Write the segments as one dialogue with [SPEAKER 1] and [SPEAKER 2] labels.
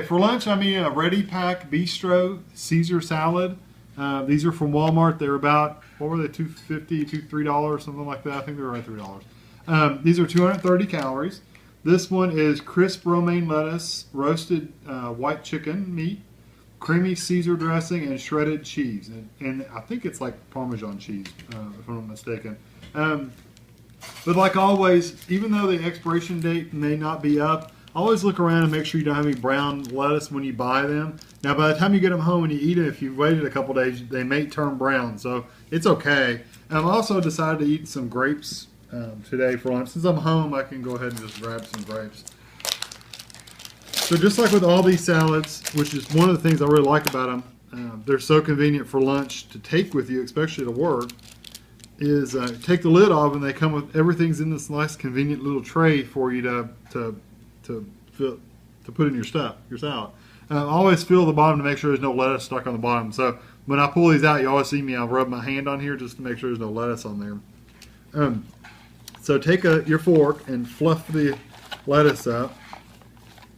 [SPEAKER 1] For lunch, I'm eating a Ready Pac Bistro Caesar salad. These are from Walmart. They're about, what were they, $2.50, $3, something like that. I think they were right $3. These are 230 calories. This one is crisp romaine lettuce, roasted white chicken meat, creamy Caesar dressing, and shredded cheese. And I think it's like Parmesan cheese, if I'm not mistaken. But like always, even though the expiration date may not be up, always look around and make sure you don't have any brown lettuce when you buy them. Now, by the time you get them home and you eat them, if you've waited a couple days, they may turn brown, so it's okay. And I've also decided to eat some grapes today for lunch. Since I'm home, I can go ahead and just grab some grapes. So just like with all these salads, which is one of the things I really like about them, they're so convenient for lunch to take with you, especially to work, is take the lid off and they come with, everything's in this nice convenient little tray for you to put in your stuff, your salad. Always feel the bottom to make sure there's no lettuce stuck on the bottom. So when I pull these out, you always see me, I'll rub my hand on here just to make sure there's no lettuce on there. So take your fork and fluff the lettuce up.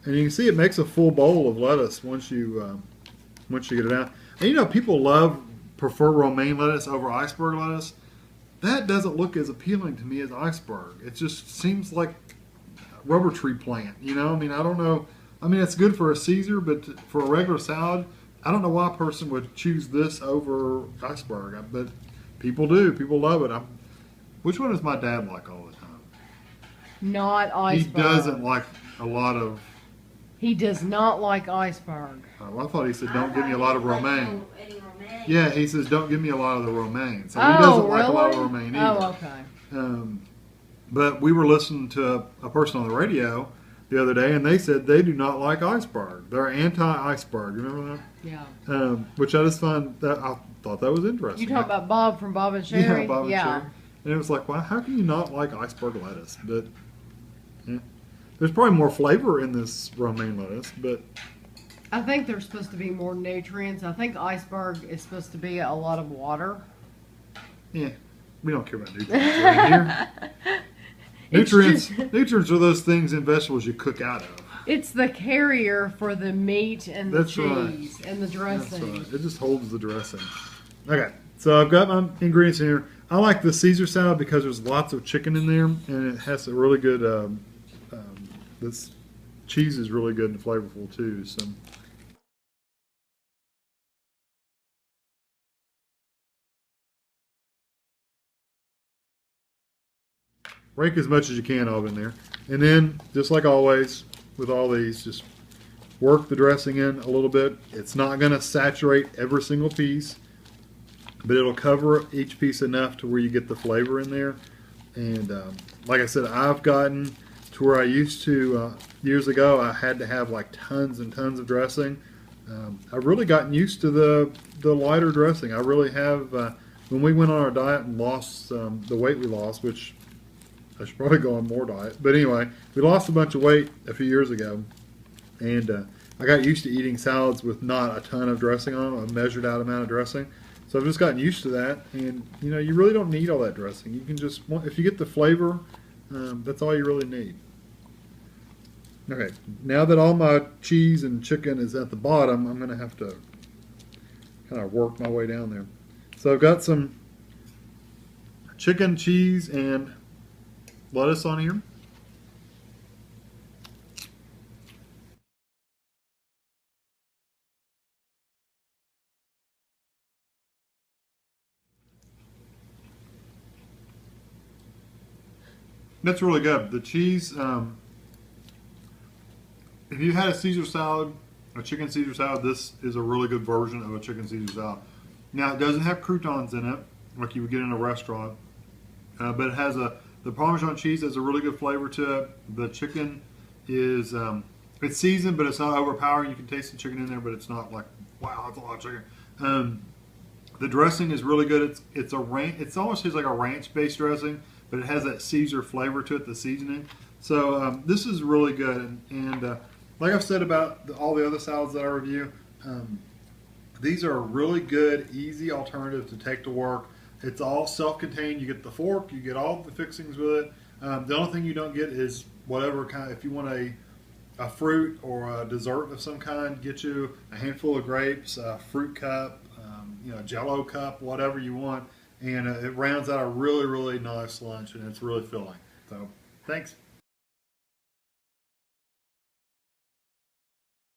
[SPEAKER 1] And you can see it makes a full bowl of lettuce once you get it out. And you know, people prefer romaine lettuce over iceberg lettuce. That doesn't look as appealing to me as iceberg. It just seems like rubber tree plant, you know? I mean, I don't know. I mean, it's good for a Caesar, but for a regular salad, I don't know why a person would choose this over iceberg. But people do. People love it. Which one does my dad like all the time?
[SPEAKER 2] Not iceberg.
[SPEAKER 1] He doesn't like a lot of...
[SPEAKER 2] He does not like iceberg.
[SPEAKER 1] Well, I thought he said, don't give me a lot of romaine.
[SPEAKER 3] Romaine.
[SPEAKER 1] Yeah, he says, don't give me a lot of the romaine. So he doesn't like a lot of romaine either.
[SPEAKER 2] Oh, okay.
[SPEAKER 1] But we were listening to a person on the radio the other day, and they said they do not like iceberg. They're anti-iceberg. You remember that?
[SPEAKER 2] Yeah.
[SPEAKER 1] Which I just I thought that was interesting.
[SPEAKER 2] You talking about Bob from Bob and Sherry?
[SPEAKER 1] Yeah, Bob and Sherry. And it was like, well, how can you not like iceberg lettuce? But yeah, there's probably more flavor in this romaine lettuce, but
[SPEAKER 2] I think there's supposed to be more nutrients. I think iceberg is supposed to be a lot of water.
[SPEAKER 1] yeah, we don't care about nutrients right here. Nutrients are those things in vegetables you cook out of.
[SPEAKER 2] It's the carrier for the meat and the cheese and the dressing.
[SPEAKER 1] That's right. It just holds the dressing. Okay, so I've got my ingredients in here. I like the Caesar salad because there's lots of chicken in there, and it has a really good. This cheese is really good and flavorful too. So. Rake as much as you can of in there. And then, just like always, with all these, just work the dressing in a little bit. It's not going to saturate every single piece, but it'll cover each piece enough to where you get the flavor in there. And like I said, I've gotten to where I used to, years ago, I had to have like tons and tons of dressing. I've really gotten used to the lighter dressing. I really have, when we went on our diet and lost the weight we lost, which I should probably go on more diet. But anyway, we lost a bunch of weight a few years ago, and I got used to eating salads with not a ton of dressing on them, a measured out amount of dressing. So I've just gotten used to that, and you know, you really don't need all that dressing. You can just, if you get the flavor, that's all you really need. Okay, now that all my cheese and chicken is at the bottom, I'm going to have to kind of work my way down there. So I've got some chicken, cheese, and lettuce on here. That's really good. The cheese, if you had a Caesar salad, a chicken Caesar salad, this is a really good version of a chicken Caesar salad. Now, it doesn't have croutons in it, like you would get in a restaurant, but it has the Parmesan cheese has a really good flavor to it. The chicken is, it's seasoned, but it's not overpowering. You can taste the chicken in there, but it's not like, wow, that's a lot of chicken. The dressing is really good. It's almost tastes like a ranch-based dressing, but it has that Caesar flavor to it, the seasoning. So this is really good. And like I've said about all the other salads that I review, these are a really good, easy alternative to take to work. It's all self-contained. You get the fork, you get all the fixings with it. The only thing you don't get is whatever kind. If you want a a fruit or a dessert of some kind. Get you a handful of grapes, a fruit cup, Jello cup, whatever you want, and it rounds out a really, really nice lunch, and it's really filling. So, thanks.